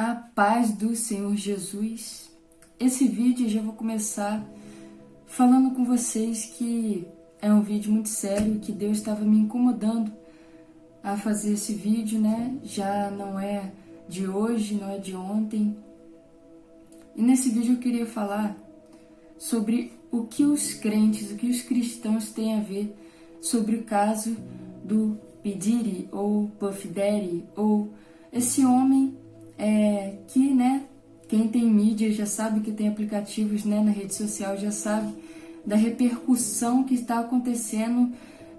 A paz do Senhor Jesus. Esse vídeo eu já vou começar falando com vocês que é um vídeo muito sério, que Deus estava me incomodando a fazer esse vídeo, né? Já não é de hoje, não é de ontem. E nesse vídeo eu queria falar sobre o que os crentes, o que os cristãos têm a ver sobre o caso do P. Diddy ou Puff Daddy, ou esse homem que, né, quem tem mídia já sabe, que tem aplicativos, né, na rede social, já sabe da repercussão que está acontecendo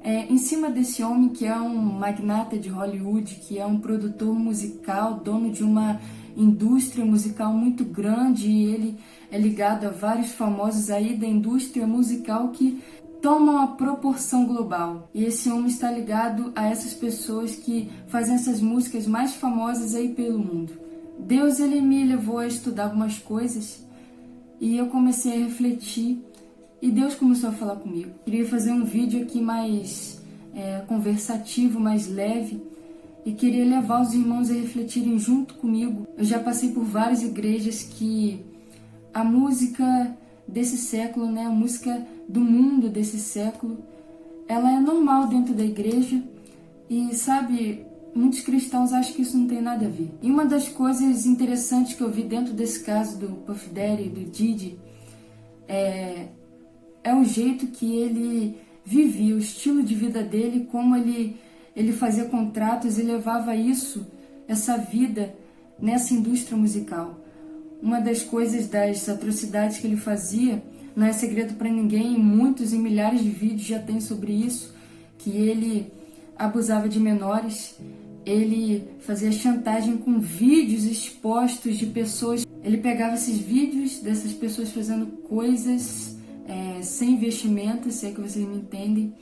em cima desse homem, que é um magnata de Hollywood, que é um produtor musical, dono de uma indústria musical muito grande, e ele é ligado a vários famosos aí da indústria musical que tomam a proporção global. E esse homem está ligado a essas pessoas que fazem essas músicas mais famosas aí pelo mundo. Deus, ele me levou a estudar algumas coisas e eu comecei a refletir e Deus começou a falar comigo. Queria fazer um vídeo aqui mais conversativo, mais leve, e queria levar os irmãos a refletirem junto comigo. Eu já passei por várias igrejas que a música desse século, né, a música do mundo desse século, ela é normal dentro da igreja e, sabe, muitos cristãos acham que isso não tem nada a ver. E uma das coisas interessantes que eu vi dentro desse caso do Puff Daddy, do Diddy, é o jeito que ele vivia, o estilo de vida dele, como ele fazia contratos e levava essa vida nessa indústria musical. Uma das coisas, das atrocidades que ele fazia, não é segredo para ninguém, muitos e milhares de vídeos já tem sobre isso, que ele abusava de menores, ele fazia chantagem com vídeos expostos de pessoas. Ele pegava esses vídeos dessas pessoas fazendo coisas sem vestimenta, se é que vocês me entendem,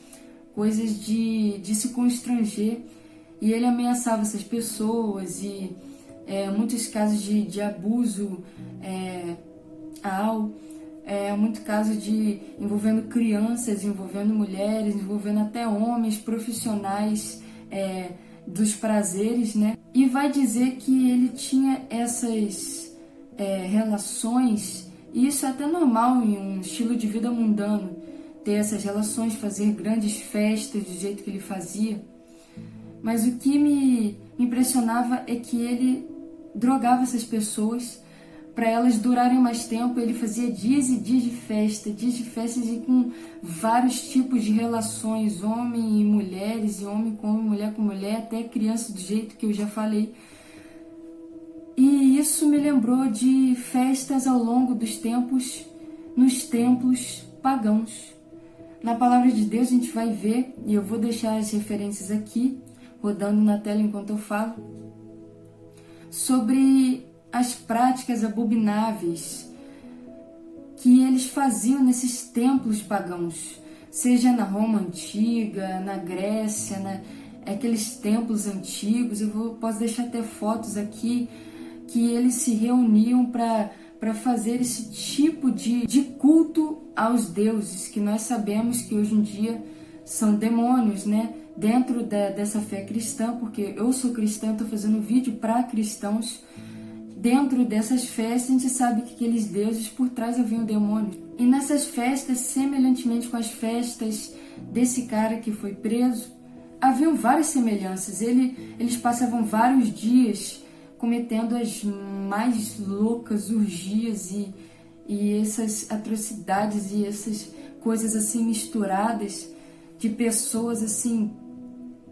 coisas de se constranger, e ele ameaçava essas pessoas, e muitos casos de abuso muito caso envolvendo crianças, envolvendo mulheres, envolvendo até homens profissionais dos prazeres, né? E vai dizer que ele tinha essas relações, e isso é até normal em um estilo de vida mundano, ter essas relações, fazer grandes festas do jeito que ele fazia. Mas o que me impressionava é que ele drogava essas pessoas para elas durarem mais tempo. Ele fazia dias e dias de festas e com vários tipos de relações, homem e mulheres, e homem com homem, com mulher, até criança, do jeito que eu já falei. E isso me lembrou de festas ao longo dos tempos nos templos pagãos. Na palavra de Deus a gente vai ver, e eu vou deixar as referências aqui, rodando na tela enquanto eu falo, sobre as práticas abomináveis que eles faziam nesses templos pagãos, seja na Roma antiga, na Grécia, aqueles templos antigos. Posso deixar até fotos aqui, que eles se reuniam para fazer esse tipo de culto aos deuses, que nós sabemos que hoje em dia são demônios, né? Dentro dessa fé cristã, porque eu sou cristã, estou fazendo um vídeo para cristãos. Dentro dessas festas, a gente sabe que aqueles deuses, por trás haviam demônios. E nessas festas, semelhantemente com as festas desse cara que foi preso, haviam várias semelhanças. Eles passavam vários dias cometendo as mais loucas orgias e essas atrocidades e essas coisas assim misturadas, de pessoas assim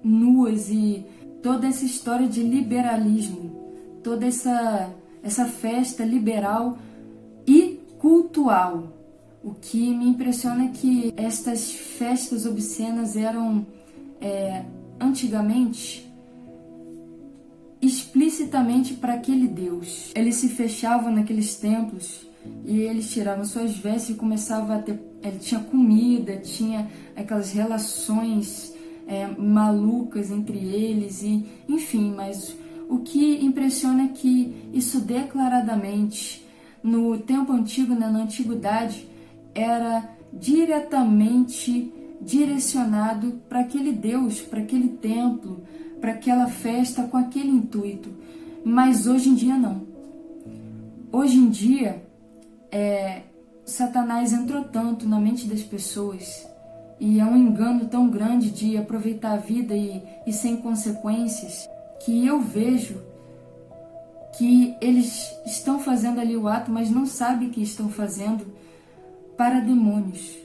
nuas, e toda essa história de liberalismo, toda essa festa liberal e cultual. O que me impressiona é que estas festas obscenas eram antigamente explicitamente para aquele Deus. Eles se fechavam naqueles templos e eles tiravam suas vestes e começavam a ter... Ele tinha comida, tinha aquelas relações malucas entre eles, e enfim. Mas o que impressiona é que isso declaradamente, no tempo antigo, né, na antiguidade, era diretamente direcionado para aquele Deus, para aquele templo, para aquela festa, com aquele intuito. Mas hoje em dia não. Hoje em dia, Satanás entrou tanto na mente das pessoas e é um engano tão grande de aproveitar a vida e sem consequências, que eu vejo que eles estão fazendo ali o ato, mas não sabem que estão fazendo para demônios.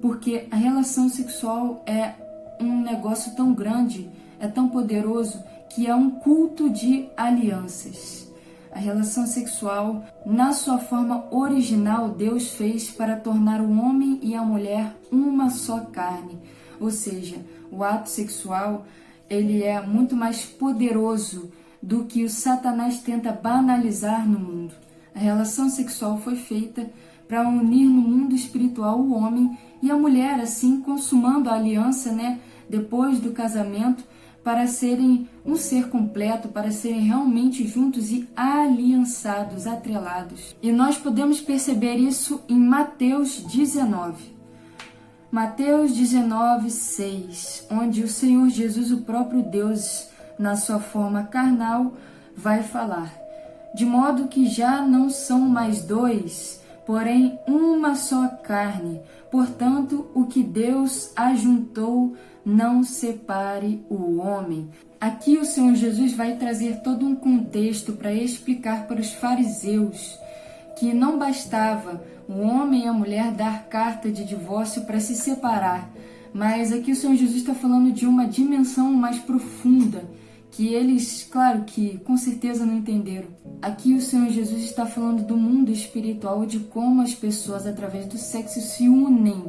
Porque a relação sexual é um negócio tão grande, é tão poderoso, que é um culto de alianças. A relação sexual, na sua forma original, Deus fez para tornar o homem e a mulher uma só carne. Ou seja, o ato sexual, ele é muito mais poderoso do que o Satanás tenta banalizar no mundo. A relação sexual foi feita para unir no mundo espiritual o homem e a mulher, assim consumando a aliança, depois do casamento, para serem um ser completo, para serem realmente juntos e aliançados, atrelados. E nós podemos perceber isso em Mateus 19. Mateus 19, 6, onde o Senhor Jesus, o próprio Deus, na sua forma carnal, vai falar: de modo que já não são mais dois, porém uma só carne. Portanto, o que Deus ajuntou, não separe o homem. Aqui o Senhor Jesus vai trazer todo um contexto para explicar para os fariseus que não bastava o homem e a mulher dar carta de divórcio para se separar, mas aqui o Senhor Jesus está falando de uma dimensão mais profunda, que eles, claro que com certeza não entenderam. Aqui o Senhor Jesus está falando do mundo espiritual, de como as pessoas através do sexo se unem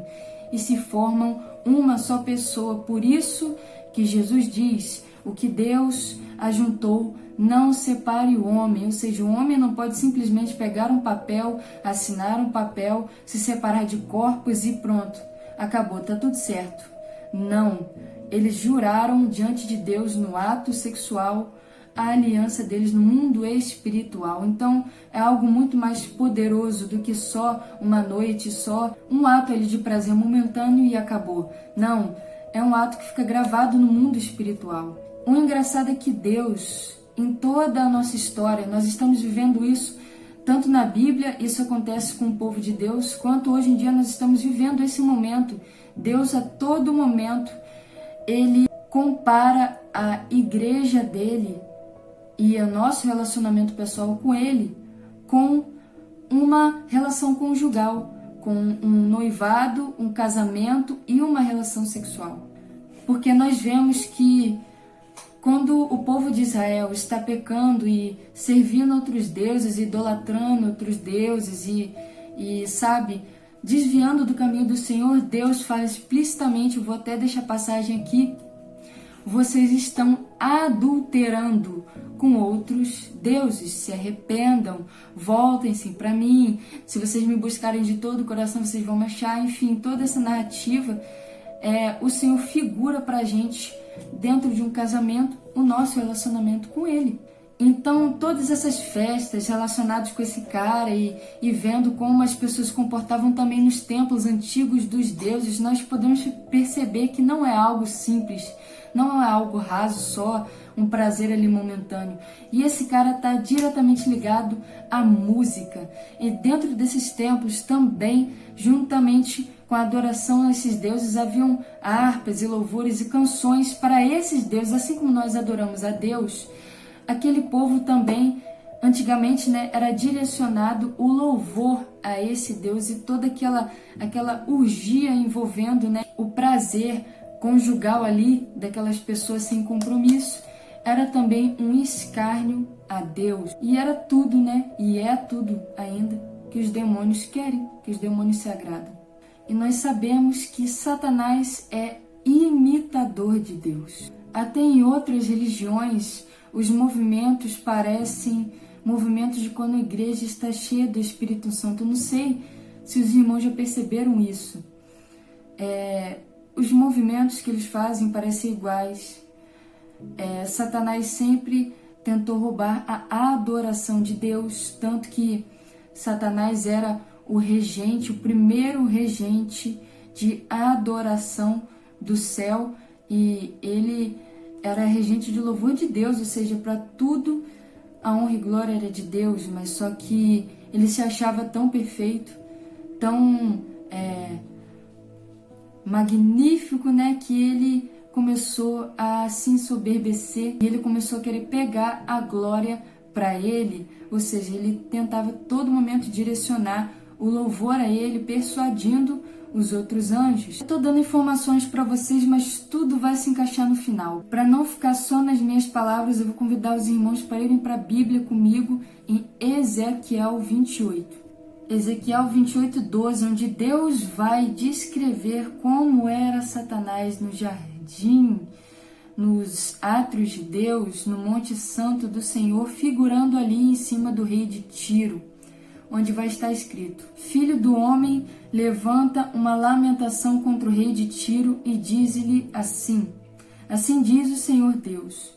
e se formam uma só pessoa. Por isso que Jesus diz: o que Deus ajuntou, não separe o homem. Ou seja, o homem não pode simplesmente pegar um papel, assinar um papel, se separar de corpos e pronto, acabou, tá tudo certo. Não, eles juraram diante de Deus no ato sexual a aliança deles no mundo espiritual. Então é algo muito mais poderoso do que só uma noite, só um ato ali de prazer momentâneo e acabou. Não, é um ato que fica gravado no mundo espiritual. O engraçado é que Deus, em toda a nossa história, nós estamos vivendo isso, tanto na Bíblia, isso acontece com o povo de Deus, quanto hoje em dia nós estamos vivendo esse momento. Deus, a todo momento, Ele compara a igreja dele e o nosso relacionamento pessoal com Ele com uma relação conjugal, com um noivado, um casamento e uma relação sexual. Porque nós vemos que quando o povo de Israel está pecando e servindo outros deuses, idolatrando outros deuses e desviando do caminho do Senhor, Deus fala explicitamente, eu vou até deixar a passagem aqui: vocês estão adulterando com outros deuses, se arrependam, voltem-se para mim, se vocês me buscarem de todo o coração, vocês vão me achar. Enfim, toda essa narrativa, o Senhor figura para a gente, dentro de um casamento, o nosso relacionamento com Ele. Então, todas essas festas relacionadas com esse cara e vendo como as pessoas se comportavam também nos templos antigos dos deuses, nós podemos perceber que não é algo simples, não é algo raso, só um prazer ali momentâneo. E esse cara está diretamente ligado à música. E dentro desses templos também, juntamente com a adoração a esses deuses, haviam harpas e louvores e canções para esses deuses. Assim como nós adoramos a Deus, aquele povo também, antigamente, era direcionado o louvor a esse Deus, e toda aquela urgia envolvendo o prazer conjugal ali daquelas pessoas sem compromisso, era também um escárnio a Deus. E era tudo, e é tudo ainda, que os demônios querem, que os demônios se agradam. E nós sabemos que Satanás é imitador de Deus. Até em outras religiões, os movimentos parecem movimentos de quando a igreja está cheia do Espírito Santo. Eu não sei se os irmãos já perceberam isso. Os movimentos que eles fazem parecem iguais. Satanás sempre tentou roubar a adoração de Deus, tanto que Satanás era o regente, o primeiro regente de adoração do céu, e ele era regente de louvor de Deus, ou seja, para tudo a honra e glória era de Deus, mas só que Ele se achava tão perfeito, tão magnífico, né, que ele começou a se ensoberbecer e ele começou a querer pegar a glória para ele, ou seja, ele tentava a todo momento direcionar o louvor a ele, persuadindo os outros anjos. Estou dando informações para vocês, mas tudo vai se encaixar no final. Para não ficar só nas minhas palavras, eu vou convidar os irmãos para irem para a Bíblia comigo em Ezequiel 28. Ezequiel 28:12, onde Deus vai descrever como era Satanás no jardim, nos átrios de Deus, no Monte Santo do Senhor, figurando ali em cima do rei de Tiro, onde vai estar escrito: Filho do homem, levanta uma lamentação contra o rei de Tiro e diz-lhe assim: Assim diz o Senhor Deus,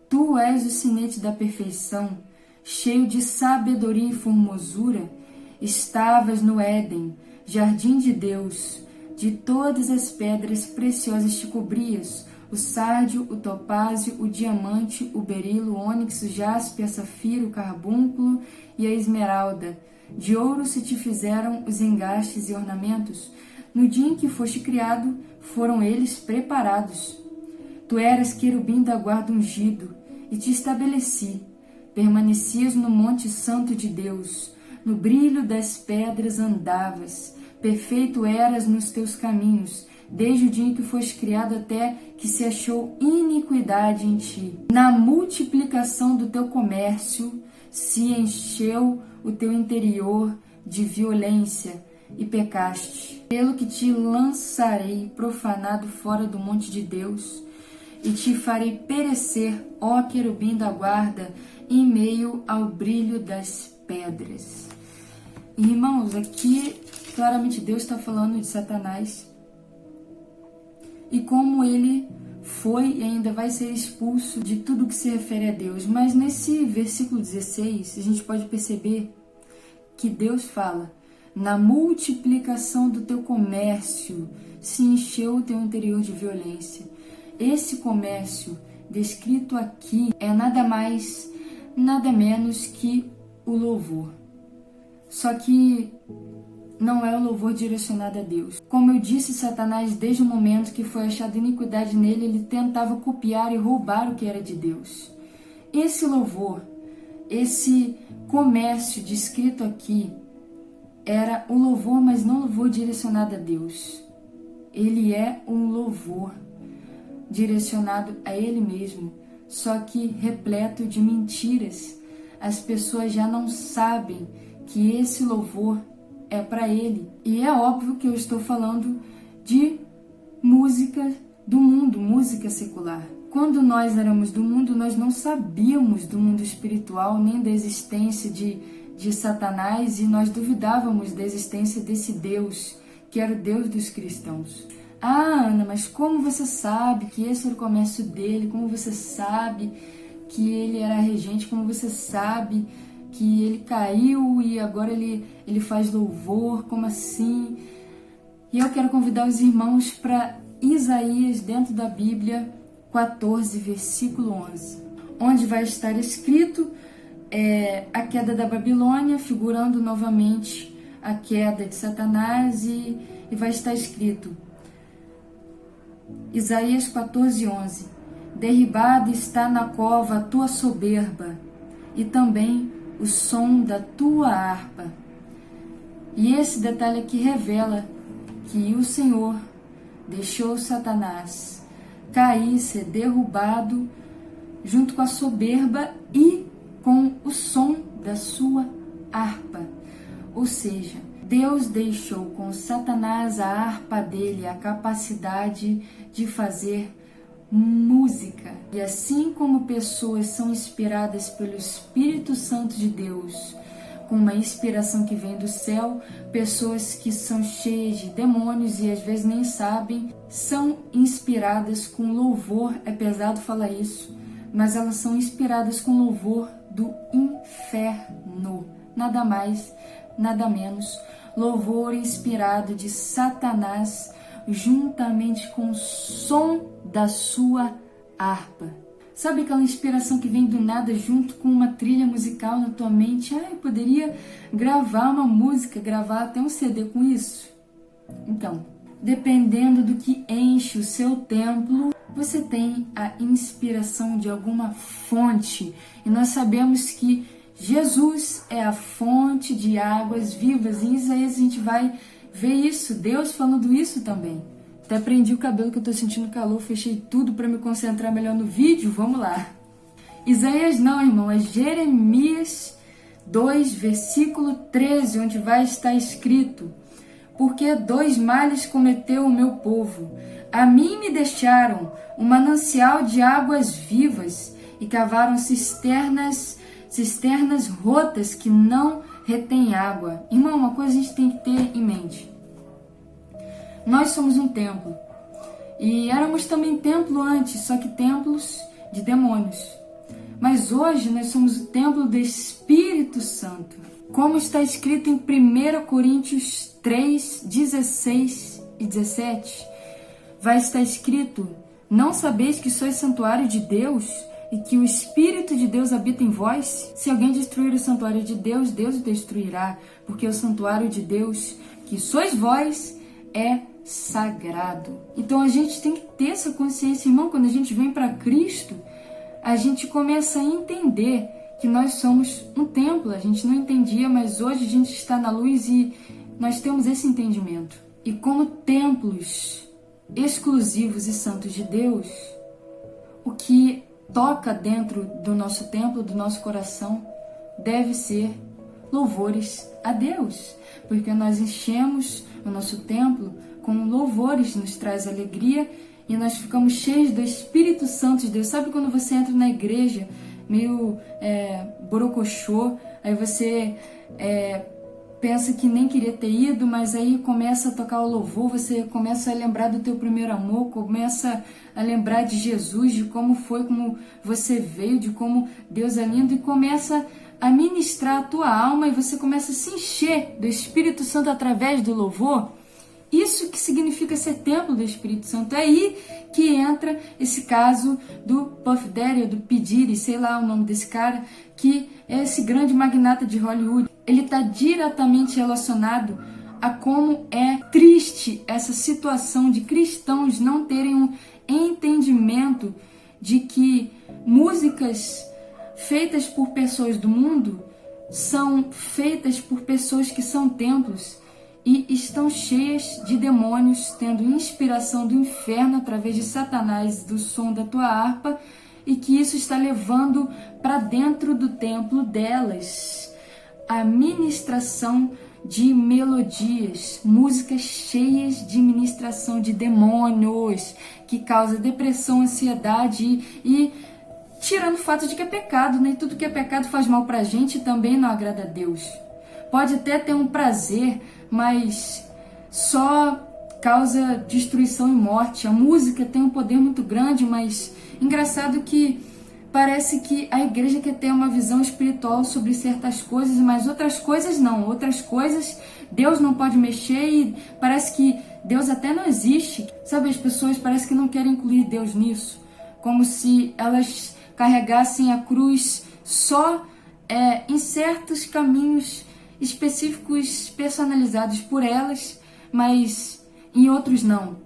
tu és o sinete da perfeição, cheio de sabedoria e formosura. Estavas no Éden, jardim de Deus, de todas as pedras preciosas te cobrias, o sárdio, o topázio, o diamante, o berilo, o ônix, o jaspe, a safira, o carbúnculo e a esmeralda. De ouro se te fizeram os engastes e ornamentos. No dia em que foste criado, foram eles preparados. Tu eras querubim da guarda ungido, e te estabeleci. Permanecias no monte santo de Deus. No brilho das pedras andavas, perfeito eras nos teus caminhos, desde o dia em que foste criado até que se achou iniquidade em ti. Na multiplicação do teu comércio se encheu o teu interior de violência e pecaste. Pelo que te lançarei profanado fora do monte de Deus, e te farei perecer, ó querubim da guarda, em meio ao brilho das pedras. Irmãos, aqui claramente Deus está falando de Satanás e como ele foi e ainda vai ser expulso de tudo que se refere a Deus. Mas nesse versículo 16, a gente pode perceber que Deus fala: na multiplicação do teu comércio se encheu o teu interior de violência. Esse comércio descrito aqui é nada mais, nada menos que o louvor. Só que não é o louvor direcionado a Deus. Como eu disse, Satanás, desde o momento que foi achada iniquidade nele, ele tentava copiar e roubar o que era de Deus. Esse louvor, esse comércio descrito aqui, era um louvor, mas não louvor direcionado a Deus. Ele é um louvor direcionado a ele mesmo, só que repleto de mentiras. As pessoas já não sabem que esse louvor é para ele. E é óbvio que eu estou falando de música do mundo, música secular. Quando nós éramos do mundo, nós não sabíamos do mundo espiritual, nem da existência de Satanás, e nós duvidávamos da existência desse Deus, que era o Deus dos cristãos. Ah, Ana, mas como você sabe que esse era o comércio dele? Como você sabe que ele era regente? Como você sabe que ele caiu e agora ele faz louvor? Como assim? E eu quero convidar os irmãos para Isaías, dentro da Bíblia, 14, versículo 11, onde vai estar escrito a queda da Babilônia, figurando novamente a queda de Satanás, e vai estar escrito, Isaías 14, 11, derribada está na cova a tua soberba, e também o som da tua harpa. E esse detalhe aqui revela que o Senhor deixou Satanás cair, ser derrubado, junto com a soberba e com o som da sua harpa. Ou seja, Deus deixou com Satanás a harpa dele, a capacidade de fazer música. E assim como pessoas são inspiradas pelo Espírito Santo de Deus, com uma inspiração que vem do céu, pessoas que são cheias de demônios e às vezes nem sabem, são inspiradas com louvor. É pesado falar isso, mas elas são inspiradas com louvor do inferno. Nada mais, nada menos. Louvor inspirado de Satanás, juntamente com o som da sua harpa. Sabe aquela inspiração que vem do nada junto com uma trilha musical na tua mente? Eu poderia gravar uma música, gravar até um CD com isso. Então, dependendo do que enche o seu templo, você tem a inspiração de alguma fonte. E nós sabemos que Jesus é a fonte de águas vivas. E em Isaías a gente vai ver isso, Deus falando isso também. Até prendi o cabelo que eu tô sentindo calor, fechei tudo para me concentrar melhor no vídeo. Vamos lá. Isaías não, irmão, é Jeremias 2, versículo 13, onde vai estar escrito: porque 2 males cometeu o meu povo. A mim me deixaram um manancial de águas vivas e cavaram cisternas rotas que não retêm água. Irmão, uma coisa a gente tem que ter em mente. Nós somos um templo. E éramos também templo antes, só que templos de demônios. Mas hoje nós somos o templo do Espírito Santo. Como está escrito em 1 Coríntios 3, 16 e 17, vai estar escrito: não sabeis que sois santuário de Deus e que o Espírito de Deus habita em vós? Se alguém destruir o santuário de Deus, Deus o destruirá, porque o santuário de Deus, que sois vós, é sagrado. Então a gente tem que ter essa consciência, irmão. Quando a gente vem para Cristo, a gente começa a entender que nós somos um templo. A gente não entendia, mas hoje a gente está na luz e nós temos esse entendimento. E como templos exclusivos e santos de Deus, o que toca dentro do nosso templo, do nosso coração, deve ser louvores a Deus, porque nós enchemos o nosso templo com louvores, nos traz alegria e nós ficamos cheios do Espírito Santo de Deus. Sabe quando você entra na igreja meio borocochô, aí você pensa que nem queria ter ido, mas aí começa a tocar o louvor, você começa a lembrar do teu primeiro amor, começa a lembrar de Jesus, de como foi, como você veio, de como Deus é lindo, e começa a ministrar a tua alma, e você começa a se encher do Espírito Santo através do louvor. Isso que significa ser templo do Espírito Santo. É aí que entra esse caso do Puff Daddy, do P. Diddy, sei lá o nome desse cara, que é esse grande magnata de Hollywood. Ele está diretamente relacionado a como é triste essa situação de cristãos não terem um entendimento de que músicas feitas por pessoas do mundo são feitas por pessoas que são templos e estão cheias de demônios, tendo inspiração do inferno através de Satanás, do som da tua harpa, e que isso está levando para dentro do templo delas a ministração de melodias, músicas cheias de ministração de demônios, que causa depressão, ansiedade e tirando o fato de que é pecado, né? E tudo que é pecado faz mal pra gente e também não agrada a Deus. Pode até ter um prazer, mas só causa destruição e morte. A música tem um poder muito grande, mas engraçado que parece que a igreja quer ter uma visão espiritual sobre certas coisas, mas outras coisas não. Outras coisas Deus não pode mexer e parece que Deus até não existe. Sabe, as pessoas parece que não querem incluir Deus nisso, como se elas carregassem a cruz só em certos caminhos específicos, personalizados por elas, mas em outros não.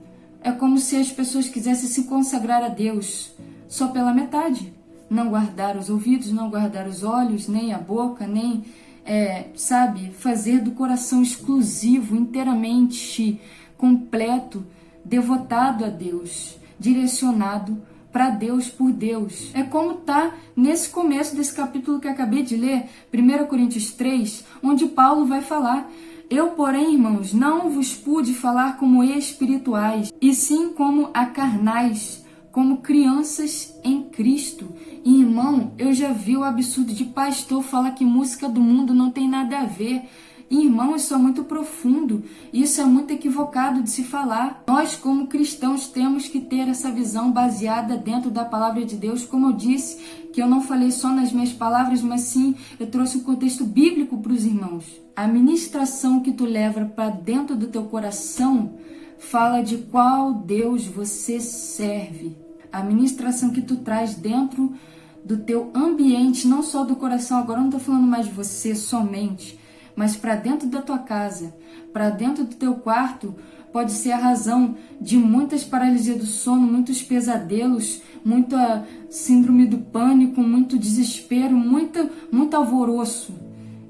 É como se as pessoas quisessem se consagrar a Deus só pela metade. Não guardar os ouvidos, não guardar os olhos, nem a boca, nem, fazer do coração exclusivo, inteiramente completo, devotado a Deus, direcionado para Deus, por Deus. É como está nesse começo desse capítulo que acabei de ler, 1 Coríntios 3, onde Paulo vai falar: eu, porém, irmãos, não vos pude falar como espirituais, e sim como a carnais, como crianças em Cristo. E, irmão, eu já vi o absurdo de pastor falar que música do mundo não tem nada a ver. Irmão, isso é muito profundo, isso é muito equivocado de se falar. Nós, como cristãos, temos que ter essa visão baseada dentro da palavra de Deus. Como eu disse, que eu não falei só nas minhas palavras, mas sim, eu trouxe um contexto bíblico para os irmãos. A ministração que tu leva para dentro do teu coração fala de qual Deus você serve. a ministração que tu traz dentro do teu ambiente, não só do coração. Agora eu não estou falando mais de você somente, mas para dentro da tua casa, para dentro do teu quarto, pode ser a razão de muitas paralisias do sono, muitos pesadelos, muita síndrome do pânico, muito desespero, muito alvoroço.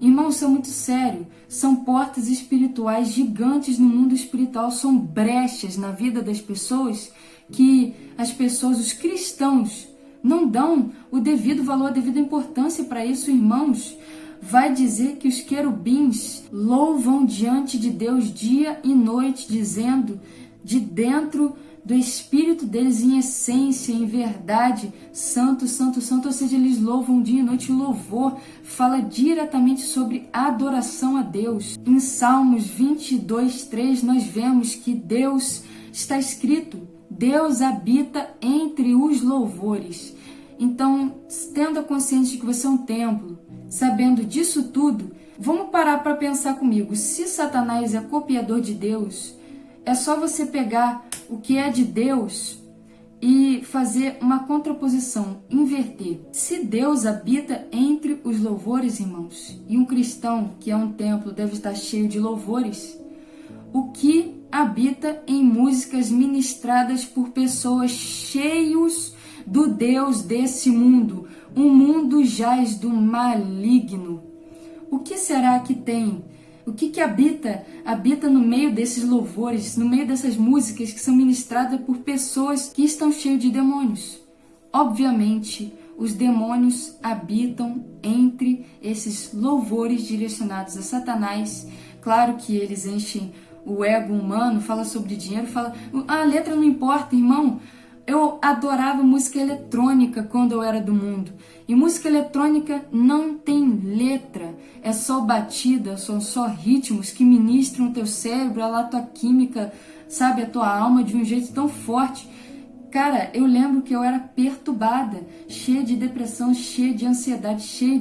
Irmãos, isso é muito sério. São portas espirituais gigantes no mundo espiritual, são brechas na vida das pessoas que as pessoas, os cristãos, não dão o devido valor, a devida importância para isso, irmãos. Vai dizer que os querubins louvam diante de Deus dia e noite, dizendo de dentro do espírito deles, em essência, em verdade, santo, santo, santo, ou seja, eles louvam dia e noite. O louvor fala diretamente sobre adoração a Deus. Em Salmos 22:3 nós vemos que Deus, está escrito, Deus habita entre os louvores. Então, tendo a consciência de que você é um templo, sabendo disso tudo, vamos parar para pensar comigo. Se Satanás é copiador de Deus, é só você pegar o que é de Deus e fazer uma contraposição, inverter. Se Deus habita entre os louvores, irmãos, e um cristão que é um templo deve estar cheio de louvores, o que habita em músicas ministradas por pessoas cheios do Deus desse mundo? O mundo jaz do maligno. O que será que tem? O que habita no meio desses louvores, no meio dessas músicas que são ministradas por pessoas que estão cheias de demônios? Obviamente, os demônios habitam entre esses louvores direcionados a Satanás. Claro que eles enchem o ego humano, fala sobre dinheiro, fala... A letra não importa, irmão. Eu adorava música eletrônica quando eu era do mundo. E música eletrônica não tem letra, é só batida, são só ritmos que ministram o teu cérebro, a tua química, sabe, a tua alma de um jeito tão forte. Cara, eu lembro que eu era perturbada, cheia de depressão, cheia de ansiedade, cheia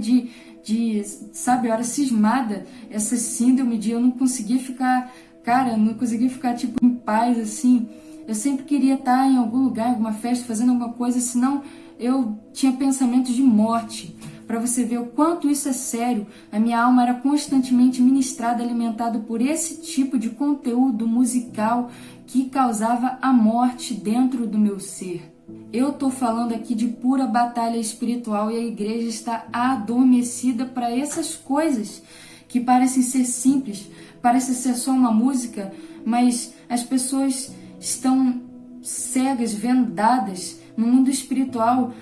sabe, eu era cismada, essa síndrome de eu não conseguia ficar, cara, não conseguia ficar tipo em paz, assim. Eu sempre queria estar em algum lugar, em alguma festa, fazendo alguma coisa, senão eu tinha pensamentos de morte. Para você ver o quanto isso é sério, a minha alma era constantemente ministrada, alimentada por esse tipo de conteúdo musical que causava a morte dentro do meu ser. Eu estou falando aqui de pura batalha espiritual e a igreja está adormecida para essas coisas que parecem ser simples, parece ser só uma música, mas as pessoas estão cegas, vendadas no mundo espiritual.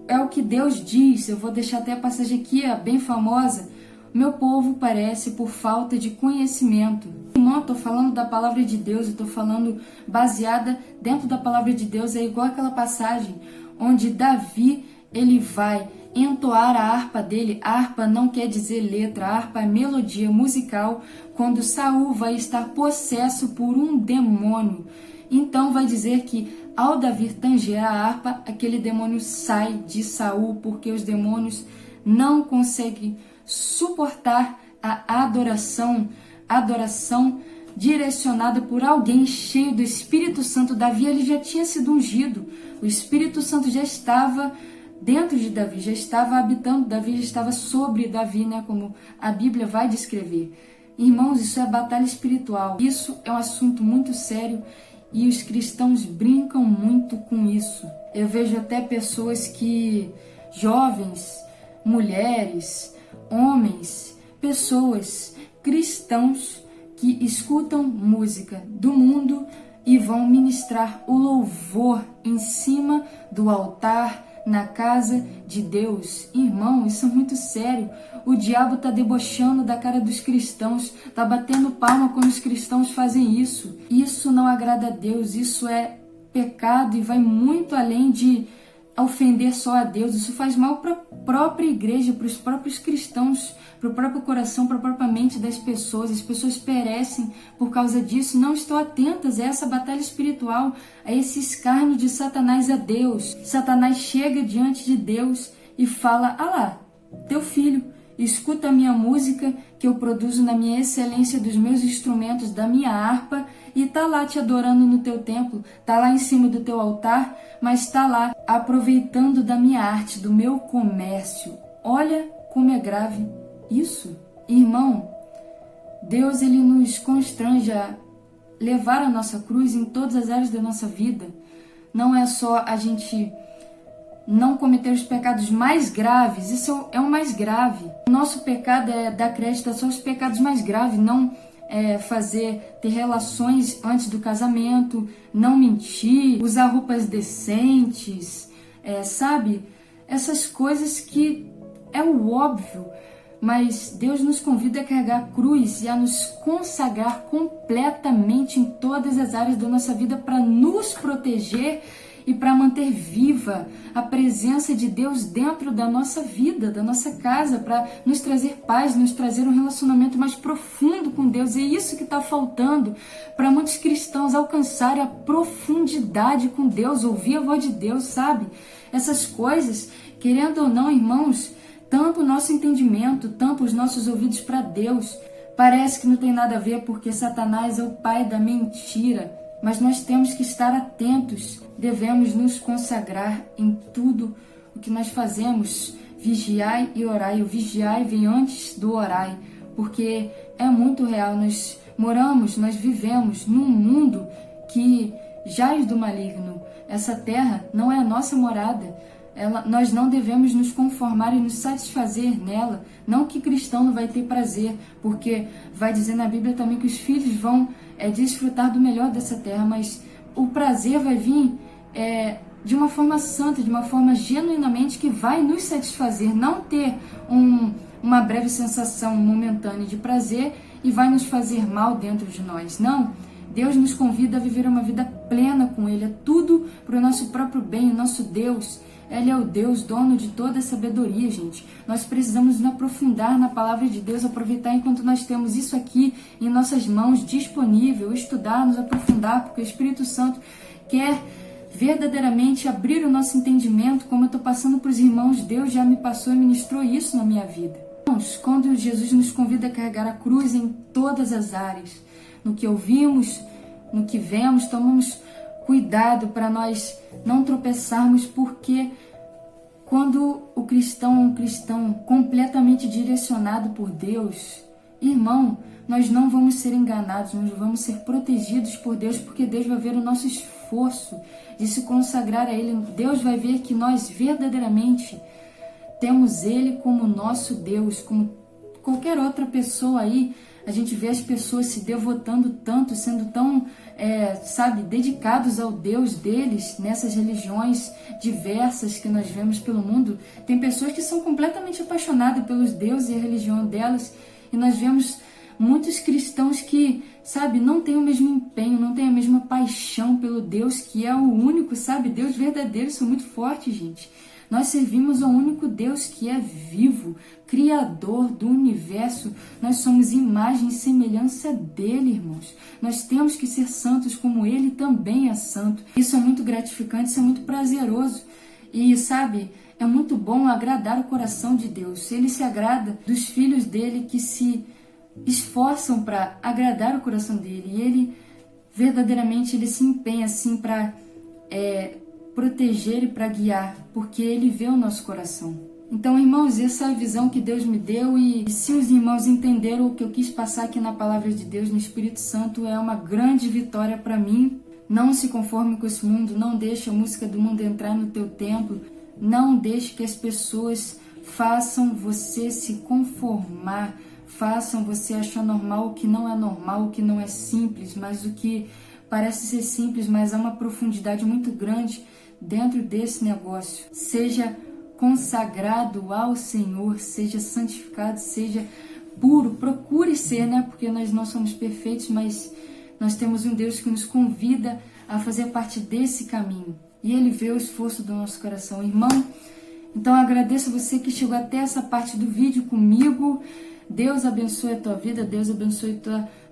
É o que Deus diz. Eu vou deixar até a passagem aqui, bem famosa. Meu povo perece por falta de conhecimento. Irmão, eu estou falando da palavra de Deus, eu estou falando baseada dentro da palavra de Deus. É igual aquela passagem onde Davi, ele vai entoar a harpa dele. A harpa não quer dizer letra, a harpa é melodia musical. Quando Saul vai estar possesso por um demônio, então vai dizer que ao Davi tanger a harpa, aquele demônio sai de Saul, porque os demônios não conseguem suportar a adoração direcionada por alguém cheio do Espírito Santo. Davi, ele já tinha sido ungido, o Espírito Santo já estava dentro de Davi, já estava habitando Davi, já estava sobre Davi, né, como a Bíblia vai descrever. Irmãos, isso é batalha espiritual, isso é um assunto muito sério. E os cristãos brincam muito com isso. Eu vejo até pessoas jovens, mulheres, homens, pessoas, cristãos que escutam música do mundo e vão ministrar o louvor em cima do altar, na casa de Deus. Irmão, isso é muito sério. O diabo está debochando da cara dos cristãos, está batendo palma quando os cristãos fazem isso. Isso não agrada a Deus, isso é pecado e vai muito além de ofender só a Deus. Isso faz mal para a própria igreja, para os próprios cristãos, para o próprio coração, para a própria mente das pessoas. As pessoas perecem por causa disso, não estão atentas a essa batalha espiritual, a esse escárnio de Satanás a Deus. Satanás chega diante de Deus e fala: ah lá, teu filho, Escuta a minha música que eu produzo na minha excelência dos meus instrumentos, da minha harpa, e tá lá te adorando no teu templo, tá lá em cima do teu altar, mas tá lá aproveitando da minha arte, do meu comércio. Olha como é grave isso. Irmão, Deus ele nos constrange a levar a nossa cruz em todas as áreas da nossa vida. Não é só a gente não cometer os pecados mais graves, isso é o mais grave. O nosso pecado é dar crédito a só os pecados mais graves, não ter relações antes do casamento, não mentir, usar roupas decentes, sabe? Essas coisas que é o óbvio, mas Deus nos convida a carregar a cruz e a nos consagrar completamente em todas as áreas da nossa vida para nos proteger e para manter viva a presença de Deus dentro da nossa vida, da nossa casa, para nos trazer paz, nos trazer um relacionamento mais profundo com Deus. E é isso que está faltando para muitos cristãos alcançarem a profundidade com Deus, ouvir a voz de Deus, sabe? Essas coisas, querendo ou não, irmãos, tampa o nosso entendimento, tampa os nossos ouvidos para Deus. Parece que não tem nada a ver porque Satanás é o pai da mentira. Mas nós temos que estar atentos, devemos nos consagrar em tudo o que nós fazemos, vigiai e orai. O vigiai vem antes do orai, porque é muito real. Nós moramos, nós vivemos num mundo que jaz do maligno. Essa terra não é a nossa morada. Nós não devemos nos conformar e nos satisfazer nela. Não que cristão não vai ter prazer, porque vai dizer na Bíblia também que os filhos vão desfrutar do melhor dessa terra, mas o prazer vai vir de uma forma santa, de uma forma genuinamente que vai nos satisfazer, não ter uma breve sensação momentânea de prazer e vai nos fazer mal dentro de nós. Não, Deus nos convida a viver uma vida plena com Ele, é tudo para o nosso próprio bem. O nosso Deus, Ele é o Deus, dono de toda a sabedoria, gente. Nós precisamos nos aprofundar na palavra de Deus, aproveitar enquanto nós temos isso aqui em nossas mãos, disponível, estudar, nos aprofundar, porque o Espírito Santo quer verdadeiramente abrir o nosso entendimento, como eu estou passando para os irmãos. Deus já me passou e ministrou isso na minha vida. Irmãos, quando Jesus nos convida a carregar a cruz em todas as áreas, no que ouvimos, no que vemos, tomamos cuidado para nós não tropeçarmos, porque quando o cristão é um cristão completamente direcionado por Deus, irmão, nós não vamos ser enganados, nós vamos ser protegidos por Deus, porque Deus vai ver o nosso esforço de se consagrar a Ele. Deus vai ver que nós verdadeiramente temos Ele como nosso Deus, como qualquer outra pessoa aí. A gente vê as pessoas se devotando tanto, sendo tão, dedicados ao Deus deles, nessas religiões diversas que nós vemos pelo mundo. Tem pessoas que são completamente apaixonadas pelos deuses e a religião delas, e nós vemos muitos cristãos que, não têm o mesmo empenho, não têm a mesma paixão pelo Deus que é o único, Deus verdadeiro. Isso é muito forte, gente. Nós servimos ao único Deus que é vivo, Criador do universo. Nós somos imagem e semelhança dele, irmãos. Nós temos que ser santos como ele também é santo. Isso é muito gratificante, isso é muito prazeroso. E, é muito bom agradar o coração de Deus. Ele se agrada dos filhos dele que se esforçam para agradar o coração dele. E ele, verdadeiramente, ele se empenha assim para proteger e para guiar, porque Ele vê o nosso coração. Então, irmãos, essa é a visão que Deus me deu, e se os irmãos entenderam o que eu quis passar aqui na Palavra de Deus, no Espírito Santo, é uma grande vitória para mim. Não se conforme com esse mundo, não deixe a música do mundo entrar no teu templo, não deixe que as pessoas façam você se conformar, façam você achar normal o que não é normal, o que não é simples, mas o que parece ser simples, mas há uma profundidade muito grande dentro desse negócio. Seja consagrado ao Senhor, seja santificado, seja puro, procure ser, porque nós não somos perfeitos, mas nós temos um Deus que nos convida a fazer parte desse caminho, e Ele vê o esforço do nosso coração, irmão. Então agradeço a você que chegou até essa parte do vídeo comigo. Deus abençoe a tua vida, Deus abençoe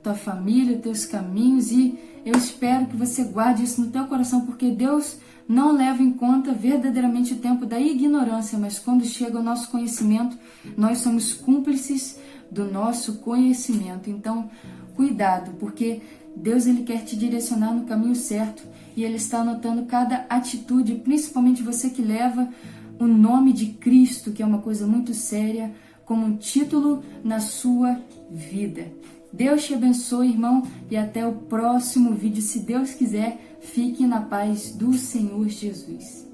tua família, teus caminhos, e eu espero que você guarde isso no teu coração, porque Deus não leva em conta verdadeiramente o tempo da ignorância, mas quando chega o nosso conhecimento, nós somos cúmplices do nosso conhecimento. Então, cuidado, porque Deus ele quer te direcionar no caminho certo e Ele está anotando cada atitude, principalmente você que leva o nome de Cristo, que é uma coisa muito séria, como um título na sua vida. Deus te abençoe, irmão, e até o próximo vídeo. Se Deus quiser, fique na paz do Senhor Jesus.